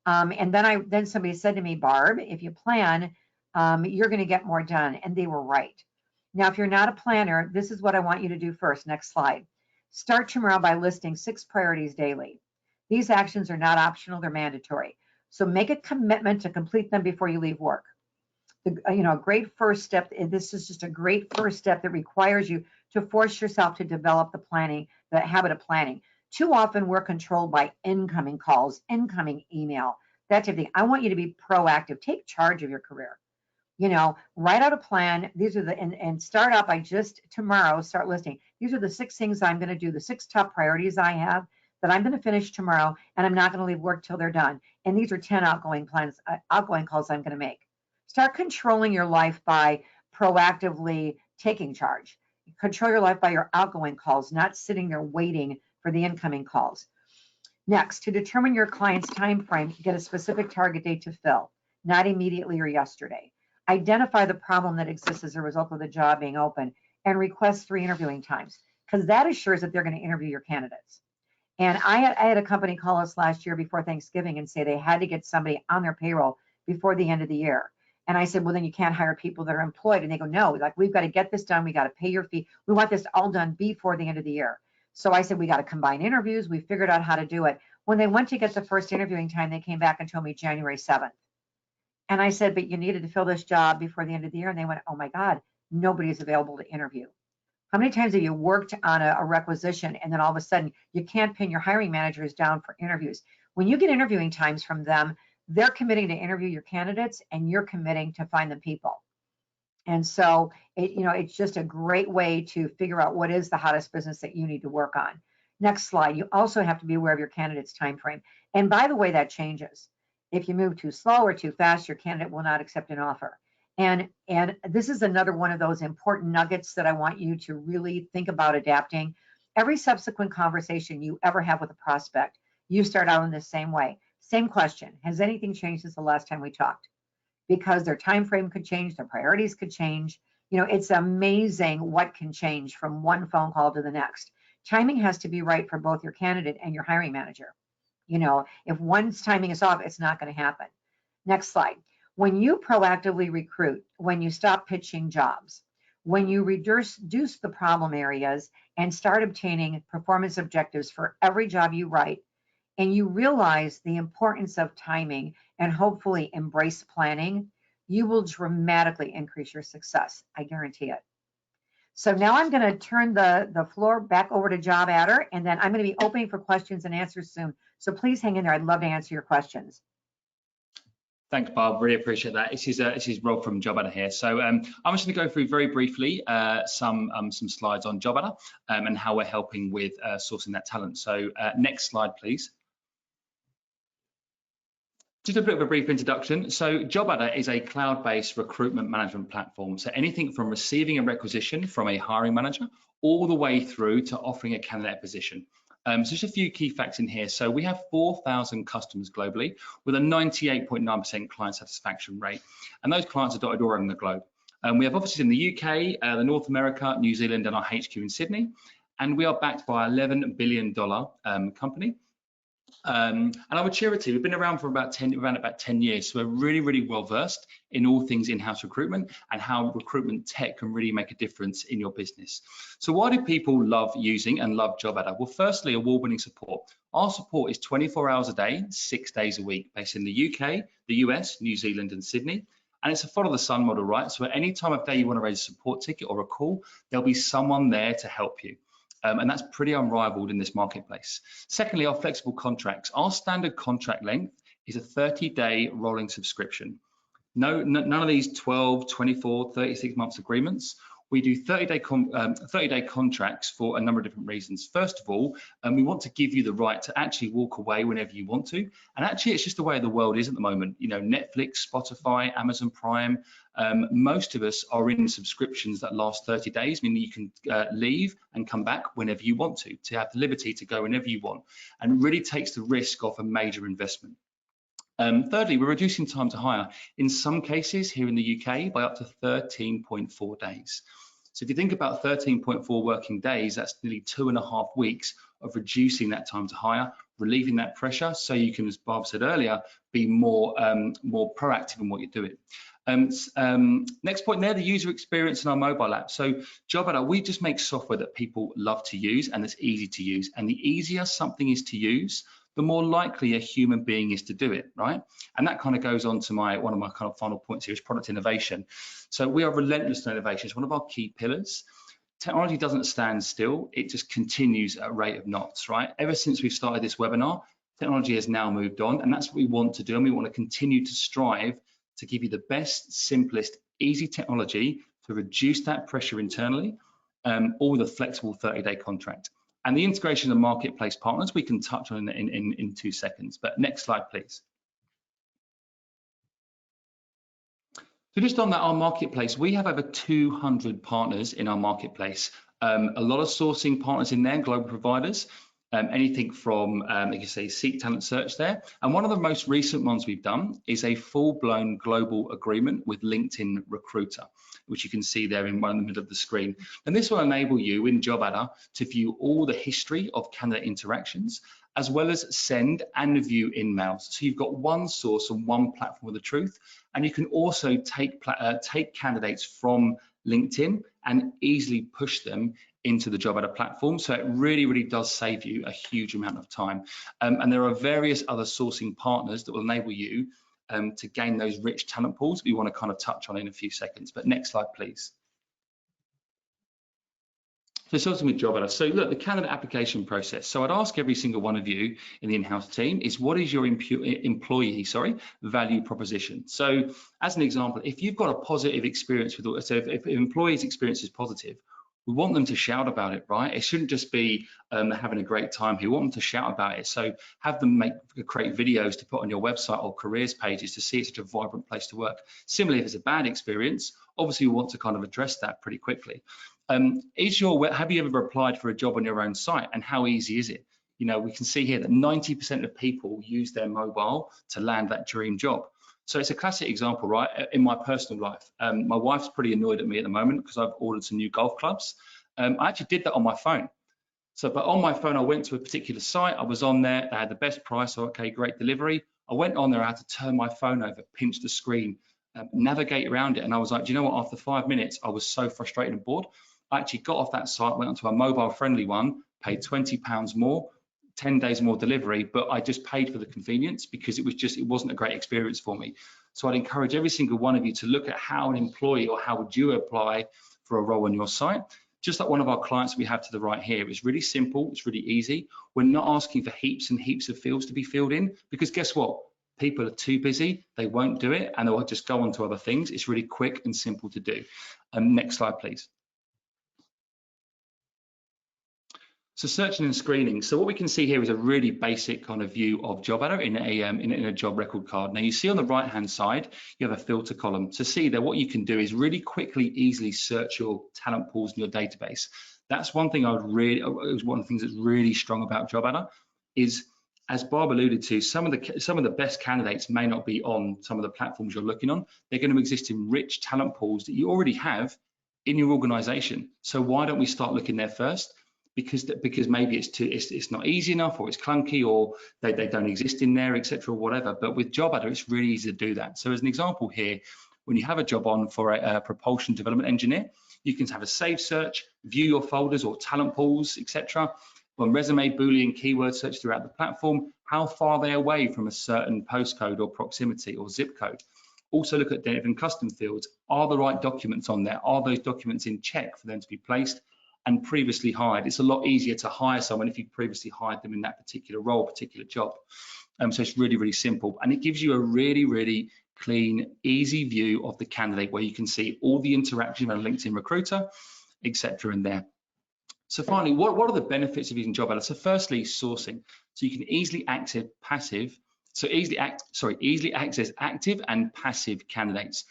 And then somebody said to me, Barb, if you plan, you're going to get more done. And they were right. Now, if you're not a planner, this is what I want you to do first. Next slide. Start tomorrow by listing 6 priorities daily. These actions are not optional. They're mandatory. So make a commitment to complete them before you leave work. A great first step, and this is just a great first step that requires you to force yourself to develop the habit of planning. Too often we're controlled by incoming calls, incoming email, that type of thing. I want you to be proactive. Take charge of your career. Write out a plan. These are and start out by just tomorrow, start listing. These are the 6 things I'm going to do, the 6 top priorities I have that I'm going to finish tomorrow, and I'm not going to leave work till they're done. And these are 10 outgoing calls I'm going to make. Start controlling your life by proactively taking charge. Control your life by your outgoing calls, not sitting there waiting for the incoming calls. Next, to determine your client's time frame, get a specific target date to fill, not immediately or yesterday. Identify the problem that exists as a result of the job being open and request 3 interviewing times, because that assures that they're going to interview your candidates. And I had a company call us last year before Thanksgiving and say they had to get somebody on their payroll before the end of the year. And I said, well, then you can't hire people that are employed. And they go, no, we've got to get this done. We got to pay your fee. We want this all done before the end of the year. So I said, we got to combine interviews. We figured out how to do it. When they went to get the first interviewing time, they came back and told me January 7th. And I said, but you needed to fill this job before the end of the year. And they went, oh my God, nobody is available to interview. How many times have you worked on a requisition and then all of a sudden you can't pin your hiring managers down for interviews? When you get interviewing times from them, they're committing to interview your candidates and you're committing to find them people. And so it's just a great way to figure out what is the hottest business that you need to work on. Next slide. You also have to be aware of your candidate's time frame. And by the way, that changes. If you move too slow or too fast, your candidate will not accept an offer. And this is another one of those important nuggets that I want you to really think about adapting. Every subsequent conversation you ever have with a prospect, you start out in the same way. Same question. Has anything changed since the last time we talked? Because their time frame could change, their priorities could change. It's amazing what can change from one phone call to the next. Timing has to be right for both your candidate and your hiring manager. If one's timing is off, it's not going to happen. Next slide. When you proactively recruit, when you stop pitching jobs, when you reduce the problem areas and start obtaining performance objectives for every job you write, and you realize the importance of timing and hopefully embrace planning, you will dramatically increase your success. I guarantee it. So now I'm going to turn the floor back over to Job Adder, and then I'm going to be opening for questions and answers soon. So please hang in there. I'd love to answer your questions. Thanks, Barb. Really appreciate that. This is Rob from Job Adder here. So I'm just going to go through very briefly some slides on Job Adder and how we're helping with sourcing that talent. So next slide, please. Just a bit of a brief introduction. So Job Adder is a cloud-based recruitment management platform. So anything from receiving a requisition from a hiring manager all the way through to offering a candidate position. So just a few key facts in here. So we have 4,000 customers globally with a 98.9% client satisfaction rate. And those clients are dotted all around the globe. We have offices in the UK, the North America, New Zealand, and our HQ in Sydney. And we are backed by an $11 billion company. And our maturity, we've been around for about 10 years, so we're really well versed in all things in-house recruitment and how recruitment tech can really make a difference in your business. So why do people love using and love Job Adder? Well, firstly, award-winning support. Our support is 24 hours a day, 6 days a week, based in the UK, the US, New Zealand, and Sydney. And it's a follow the sun model, right? So at any time of day you want to raise a support ticket or a call, there'll be someone there to help you. And that's pretty unrivaled in this marketplace. Secondly, our flexible contracts. Our standard contract length is a 30-day rolling subscription. None of these 12, 24, 36 months agreements. We do 30-day contracts for a number of different reasons. First of all, we want to give you the right to actually walk away whenever you want to. And actually, it's just the way the world is at the moment. You know, Netflix, Spotify, Amazon Prime, most of us are in subscriptions that last 30 days, meaning you can leave and come back whenever you want to have the liberty to go whenever you want, and really takes the risk off a major investment. Thirdly, we're reducing time to hire, in some cases here in the UK, by up to 13.4 days. So if you think about 13.4 working days, that's nearly 2.5 weeks of reducing that time to hire, relieving that pressure, so you can, as Barb said earlier, be more proactive in what you're doing. Next point there, the user experience in our mobile app. So Job Adder, we just make software that people love to use and that's easy to use. And the easier something is to use, the more likely a human being is to do it, right? And that kind of goes on to one of my kind of final points here is product innovation. So we are relentless in innovation. It's one of our key pillars. Technology doesn't stand still, it just continues at a rate of knots, right? Ever since we've started this webinar, technology has now moved on, and that's what we want to do, and we want to continue to strive to give you the best, simplest, easy technology to reduce that pressure internally, all with a flexible 30-day contract. And the integration of marketplace partners, we can touch on in 2 seconds, but next slide, please. So just on that, our marketplace, we have over 200 partners in our marketplace. A lot of sourcing partners in there, global providers, anything from, you can say, Seek Talent Search there. And one of the most recent ones we've done is a full-blown global agreement with LinkedIn Recruiter, which you can see there in the middle of the screen. And this will enable you in Job Adder to view all the history of candidate interactions, as well as send and view emails. So you've got one source and one platform of the truth. And you can also take candidates from LinkedIn and easily push them into the Job Adder platform. So it really does save you a huge amount of time. And there are various other sourcing partners that will enable you to gain those rich talent pools we want to kind of touch on in a few seconds. But next slide, please. So starting with Job Adder. So look, the candidate application process. So I'd ask every single one of you in the in-house team is, what is your employee value proposition? So as an example, if you've got a positive experience with, so if an employee's experience is positive, we want them to shout about it, right? It shouldn't just be having a great time here. We want them to shout about it. So have them create videos to put on your website or careers pages to see it's such a vibrant place to work. Similarly, if it's a bad experience, obviously we want to kind of address that pretty quickly. Have you ever applied for a job on your own site, and how easy is it? You know, we can see here that 90% of people use their mobile to land that dream job. So it's a classic example, right? In my personal life, my wife's pretty annoyed at me at the moment because I've ordered some new golf clubs. I actually did that on my phone. But on my phone, I went to a particular site. I was on there. They had the best price. Okay, great delivery. I went on there. I had to turn my phone over, pinch the screen, navigate around it. And I was like, do you know what? After 5 minutes, I was so frustrated and bored. I actually got off that site, went onto a mobile friendly one, paid £20 more, 10 days more delivery, but I just paid for the convenience because it wasn't a great experience for me. So I'd encourage every single one of you to look at how an employee, or how would you apply for a role on your site. Just like one of our clients we have to the right here. It's really simple, it's really easy. We're not asking for heaps and heaps of fields to be filled in, because guess what? People are too busy, they won't do it, and they'll just go on to other things. It's really quick and simple to do. Next slide, please. So searching and screening. So what we can see here is a really basic kind of view of job adder in a job record card. Now you see on the right hand side, you have a filter column. To see there, what you can do is really quickly, easily search your talent pools in your database. That's one thing it was one of the things that's really strong about job adder is, as Barb alluded to, some of the best candidates may not be on some of the platforms you're looking on. They're going to exist in rich talent pools that you already have in your organization. So why don't we start looking there first? Because maybe it's not easy enough, or it's clunky, or they don't exist in there, etc., or whatever. But with job adder, it's really easy to do that. So as an example here, when you have a job on for a propulsion development engineer, you can have a save search, view your folders or talent pools, etc. On resume, Boolean keyword search throughout the platform, how far they're away from a certain postcode or proximity or zip code. Also look at different custom fields. Are the right documents on there? Are those documents in check for them to be placed? And previously hired. It's a lot easier to hire someone if you previously hired them in that particular role, particular job. So it's really, really simple. And it gives you a really, really clean, easy view of the candidate, where you can see all the interaction on LinkedIn Recruiter, etc. in there. So finally, what are the benefits of using job adder? So firstly, sourcing. So you can easily access easily access active and passive candidates.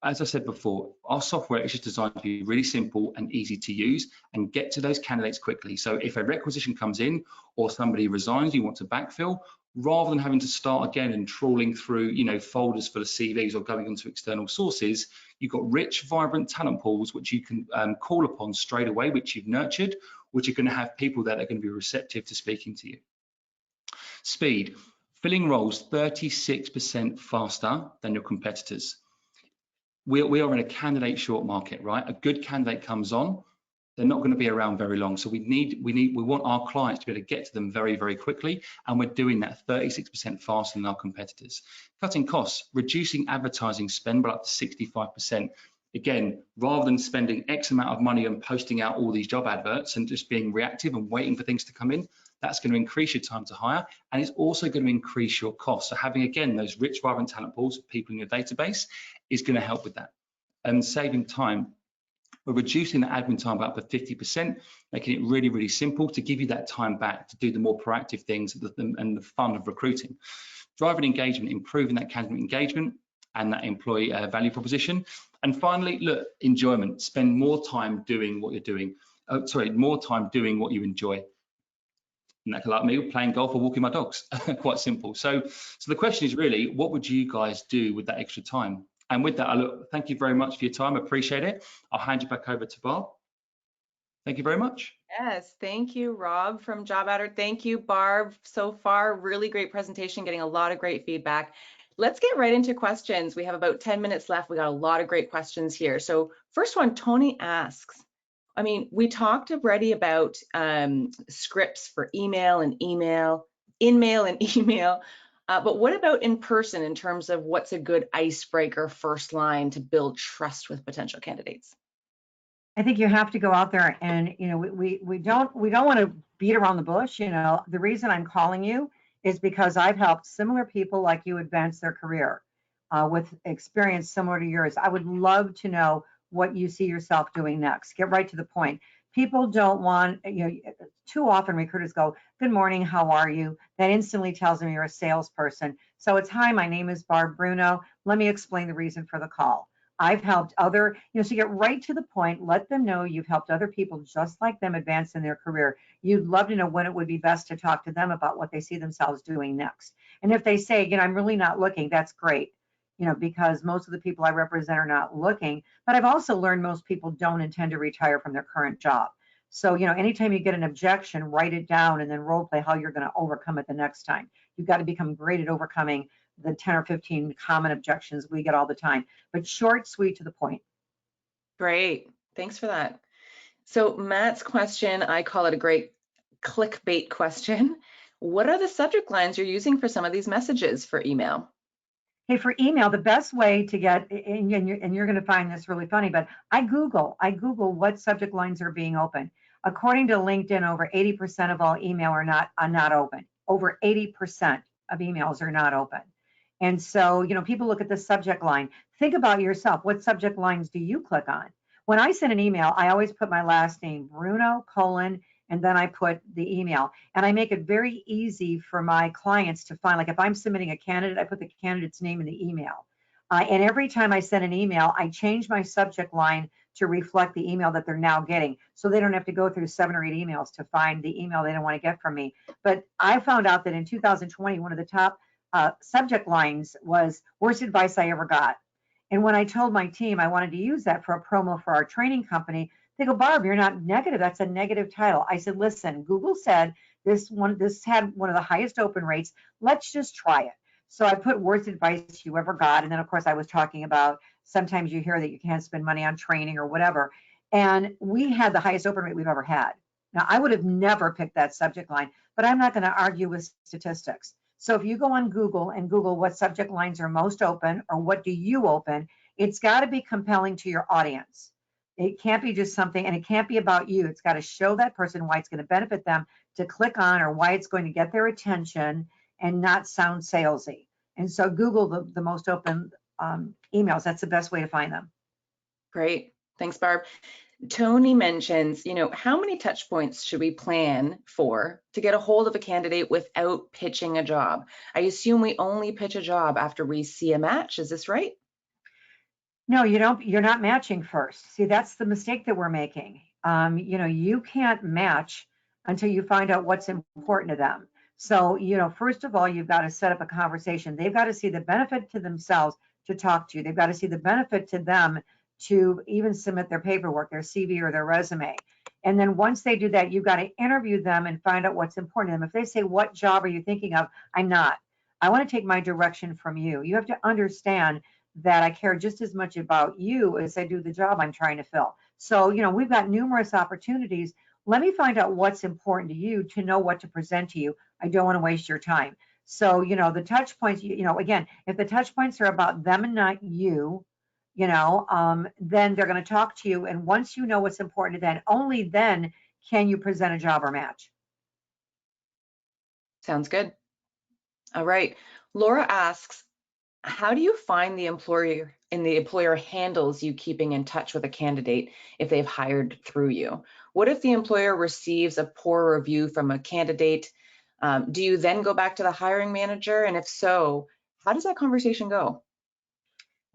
As I said before, our software is just designed to be really simple and easy to use and get to those candidates quickly. So if a requisition comes in or somebody resigns, you want to backfill, rather than having to start again and trawling through, folders full of CVs or going into external sources, you've got rich, vibrant talent pools which you can call upon straight away, which you've nurtured, which are going to have people there that are going to be receptive to speaking to you. Speed, filling roles 36% faster than your competitors. We are in a candidate short market, right? A good candidate comes on, they're not going to be around very long. So we want our clients to be able to get to them very, very quickly. And we're doing that 36% faster than our competitors. Cutting costs, reducing advertising spend by up to 65%. Again, rather than spending X amount of money and posting out all these job adverts and just being reactive and waiting for things to come in, that's going to increase your time to hire. And it's also going to increase your costs. So having, again, those rich, vibrant talent pools of people in your database is going to help with that. And saving time. We're reducing the admin time by up to 50%, making it really, really simple to give you that time back to do the more proactive things and the fun of recruiting. Driving engagement, improving that candidate engagement and that employee value proposition. And finally, look, enjoyment. Spend more time doing what you're doing. More time doing what you enjoy. Like me, playing golf or walking my dogs. Quite simple. So the question is really, what would you guys do with that extra time? And with that, thank you very much for your time. I appreciate it. I'll hand you back over to Barb. Thank you very much. Yes, thank you, Rob from Job Adder. Thank you, Barb. So far, really great presentation, getting a lot of great feedback. Let's get right into questions. We have about 10 minutes left. We got a lot of great questions here. So first one, Tony asks, we talked already about scripts for in-mail and email. But what about in person in terms of what's a good icebreaker first line to build trust with potential candidates? I think you have to go out there and, we don't want to beat around the bush. The reason I'm calling you is because I've helped similar people like you advance their career with experience similar to yours. I would love to know what you see yourself doing next. Get right to the point. People don't want, too often recruiters go, good morning, how are you? That instantly tells them you're a salesperson. So it's, hi, my name is Barb Bruno. Let me explain the reason for the call. I've helped other, so get right to the point, let them know you've helped other people just like them advance in their career. You'd love to know when it would be best to talk to them about what they see themselves doing next. And if they say, I'm really not looking, that's great. Because most of the people I represent are not looking, but I've also learned most people don't intend to retire from their current job. So, anytime you get an objection, write it down and then role play how you're going to overcome it the next time. You've got to become great at overcoming the 10 or 15 common objections we get all the time, but short, sweet, to the point. Great. Thanks for that. So Matt's question, I call it a great clickbait question. What are the subject lines you're using for some of these messages for email? Hey, for email, the best way to get, and you're going to find this really funny, but I Google what subject lines are being open. According to LinkedIn, over 80% of all email are not open. Over 80% of emails are not open. And so, people look at the subject line. Think about yourself. What subject lines do you click on? When I send an email, I always put my last name, Bruno, and then I put the email. And I make it very easy for my clients to find, like if I'm submitting a candidate, I put the candidate's name in the email. And every time I send an email, I change my subject line to reflect the email that they're now getting. So they don't have to go through 7 or 8 emails to find the email they don't want to get from me. But I found out that in 2020, one of the top subject lines was worst advice I ever got. And when I told my team I wanted to use that for a promo for our training company, they go, Barb, you're not negative. That's a negative title. I said, listen, Google said this had one of the highest open rates. Let's just try it. So I put worst advice you ever got. And then, of course, I was talking about sometimes you hear that you can't spend money on training or whatever. And we had the highest open rate we've ever had. Now, I would have never picked that subject line, but I'm not going to argue with statistics. So if you go on Google and Google what subject lines are most open or what do you open, it's got to be compelling to your audience. It can't be just something, and it can't be about you. It's got to show that person why it's going to benefit them to click on or why it's going to get their attention and not sound salesy. And so Google the most open emails. That's the best way to find them. Great. Thanks, Barb. Tony mentions, how many touch points should we plan for to get a hold of a candidate without pitching a job? I assume we only pitch a job after we see a match. Is this right? No, you don't. You're not matching first. See, that's the mistake that we're making. You can't match until you find out what's important to them. So, first of all, you've got to set up a conversation. They've got to see the benefit to themselves to talk to you. They've got to see the benefit to them to even submit their paperwork, their CV or their resume. And then once they do that, you've got to interview them and find out what's important to them. If they say, what job are you thinking of? I'm not. I want to take my direction from you. You have to understand that I care just as much about you as I do the job I'm trying to fill. So, we've got numerous opportunities. Let me find out what's important to you to know what to present to you. I don't want to waste your time. So, the touch points, again, if the touch points are about them and not you, then they're going to talk to you. And once you know what's important to them, only then can you present a job or match. Sounds good. All right. Laura asks, how do you find the employer and the employer handles you keeping in touch with a candidate if they've hired through you? What if the employer receives a poor review from a candidate? Do you then go back to the hiring manager? And if so, how does that conversation go?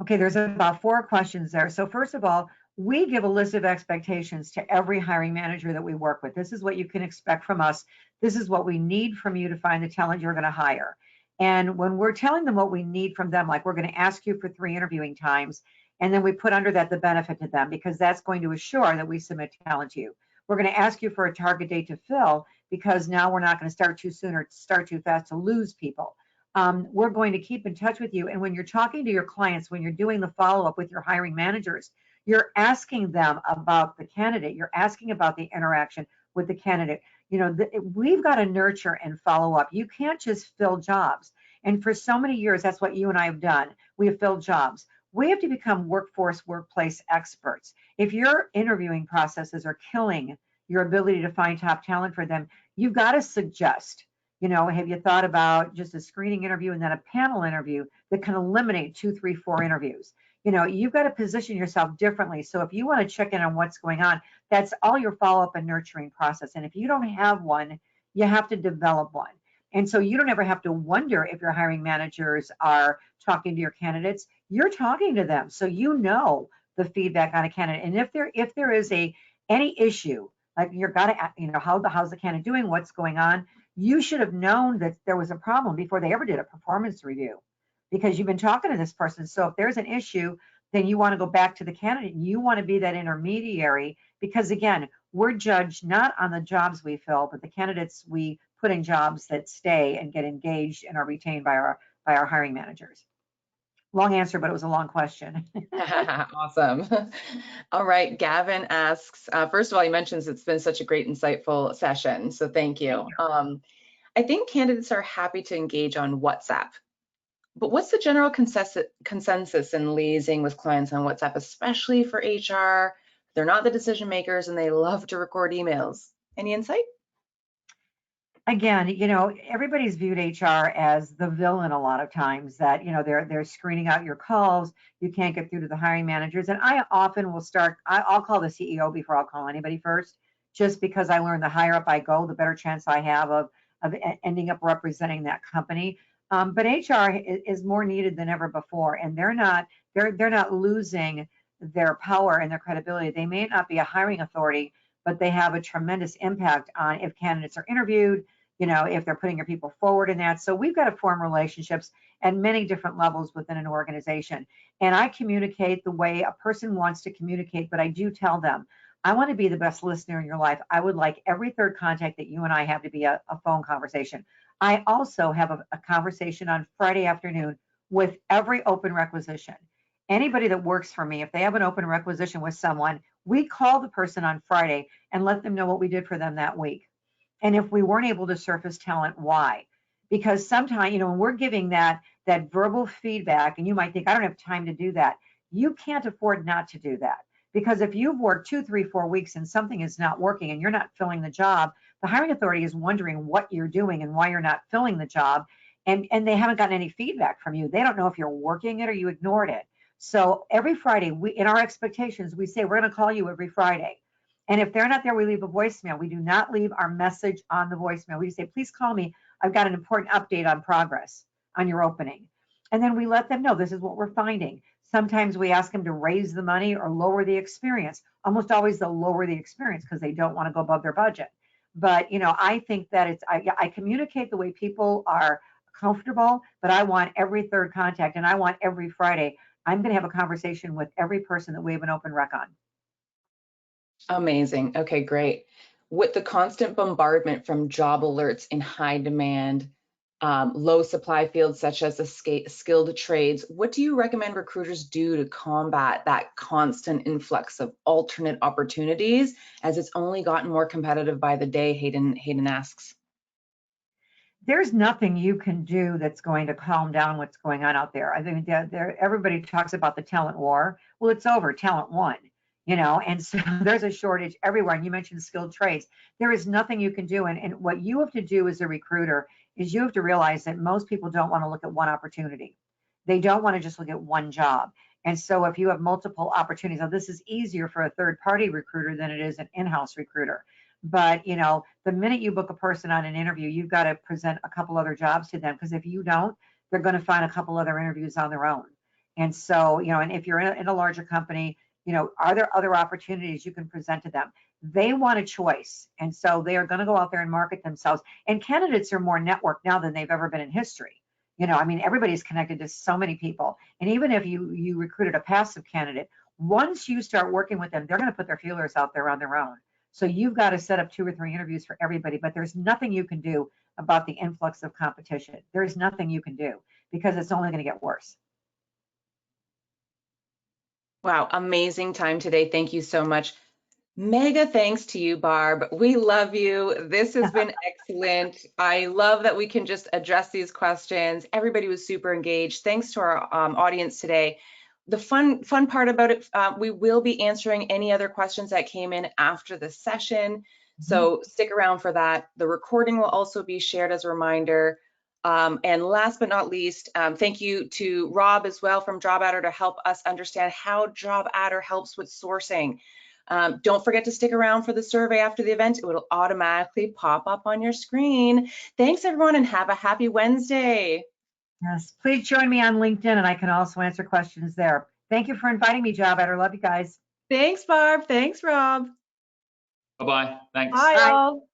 Okay, there's about 4 questions there. So first of all, we give a list of expectations to every hiring manager that we work with. This is what you can expect from us. This is what we need from you to find the talent you're going to hire. And when we're telling them what we need from them, like we're going to ask you for 3 interviewing times, and then we put under that the benefit to them, because that's going to assure that we submit talent to you. We're going to ask you for a target date to fill, because now we're not going to start too soon or start too fast to lose people. We're going to keep in touch with you. And when you're talking to your clients, when you're doing the follow-up with your hiring managers, you're asking them about the candidate. You're asking about the interaction with the candidate. We've got to nurture and follow up. You can't just fill jobs. And for so many years, that's what you and I have done. We have filled jobs. We have to become workplace experts. If your interviewing processes are killing your ability to find top talent for them, you've got to suggest, have you thought about just a screening interview and then a panel interview that can eliminate 2, 3, 4 interviews? You've got to position yourself differently. So if you want to check in on what's going on, that's all your follow-up and nurturing process. And if you don't have one, you have to develop one. And so you don't ever have to wonder if your hiring managers are talking to your candidates. You're talking to them, so you know the feedback on a candidate. And if there is any issue, like you've got to, how's the candidate doing, what's going on, you should have known that there was a problem before they ever did a performance review, because you've been talking to this person. So if there's an issue, then you want to go back to the candidate and you want to be that intermediary, because again, we're judged not on the jobs we fill, but the candidates we put in jobs that stay and get engaged and are retained by our hiring managers. Long answer, but it was a long question. Awesome. All right, Gavin asks, first of all, he mentions it's been such a great, insightful session, so thank you. I think candidates are happy to engage on WhatsApp, but what's the general consensus in liaising with clients on WhatsApp, especially for HR? They're not the decision makers and they love to record emails. Any insight? Again, you know, everybody's viewed HR as the villain a lot of times, that, you know, they're screening out your calls. You can't get through to the hiring managers. And I often will start, I'll call the CEO before I'll call anybody first, just because I learned the higher up I go, the better chance I have of ending up representing that company. But HR is more needed than ever before, and they're not losing their power and their credibility. They may not be a hiring authority, but they have a tremendous impact on if candidates are interviewed, you know, if they're putting your people forward in that. So we've got to form relationships at many different levels within an organization. And I communicate the way a person wants to communicate, but I do tell them, I want to be the best listener in your life. I would like every third contact that you and I have to be a phone conversation. I also have a conversation on Friday afternoon with every open requisition. Anybody that works for me, if they have an open requisition with someone, we call the person on Friday and let them know what we did for them that week. And if we weren't able to surface talent, why? Because sometimes, you know, when we're giving that verbal feedback, and you might think, I don't have time to do that. You can't afford not to do that. Because if you've worked 2, 3, 4 weeks and something is not working and you're not filling the job, the hiring authority is wondering what you're doing and why you're not filling the job. And they haven't gotten any feedback from you. They don't know if you're working it or you ignored it. So every Friday, in our expectations, we say, we're going to call you every Friday. And if they're not there, we leave a voicemail. We do not leave our message on the voicemail. We say, please call me. I've got an important update on progress on your opening. And then we let them know this is what we're finding. Sometimes we ask them to raise the money or lower the experience. Almost always they'll lower the experience because they don't want to go above their budget. But, you know, I think that I communicate the way people are comfortable, but I want every third contact, and I want every Friday, I'm going to have a conversation with every person that we have an open rec on. Amazing. Okay, great. With the constant bombardment from job alerts in high demand, low supply fields such as the skilled trades, what do you recommend recruiters do to combat that constant influx of alternate opportunities, as it's only gotten more competitive by the day? Hayden asks. There's nothing you can do that's going to calm down what's going on out there. I think everybody talks about the talent war. Well, it's over. Talent won, you know, and so there's a shortage everywhere. And you mentioned skilled trades. There is nothing you can do. And what you have to do as a recruiter is you have to realize that most people don't want to look at one opportunity. They don't want to just look at one job. And so if you have multiple opportunities, now this is easier for a third party recruiter than it is an in-house recruiter. But, you know, the minute you book a person on an interview, you've got to present a couple other jobs to them, because if you don't, they're going to find a couple other interviews on their own. And so, you know, and if you're in a larger company, you know, are there other opportunities you can present to them? They want a choice. And so they are going to go out there and market themselves. And candidates are more networked now than they've ever been in history. You know, I mean, everybody's connected to so many people. And even if you recruited a passive candidate, once you start working with them, they're going to put their feelers out there on their own. So you've got to set up 2 or 3 interviews for everybody, but there's nothing you can do about the influx of competition. There's nothing you can do, because it's only going to get worse. Wow, amazing time today. Thank you so much. Mega thanks to you, Barb. We love you. This has been excellent. I love that we can just address these questions. Everybody was super engaged. Thanks to our audience today. The fun part about it, we will be answering any other questions that came in after the session. So stick around for that. The recording will also be shared as a reminder. And last but not least, thank you to Rob as well from Job Adder to help us understand how Job Adder helps with sourcing. Don't forget to stick around for the survey after the event. It will automatically pop up on your screen. Thanks, everyone, and have a happy Wednesday. Yes, please join me on LinkedIn, and I can also answer questions there. Thank you for inviting me, Job Adder. Love you guys. Thanks, Barb. Thanks, Rob. Bye-bye. Thanks. Bye, all.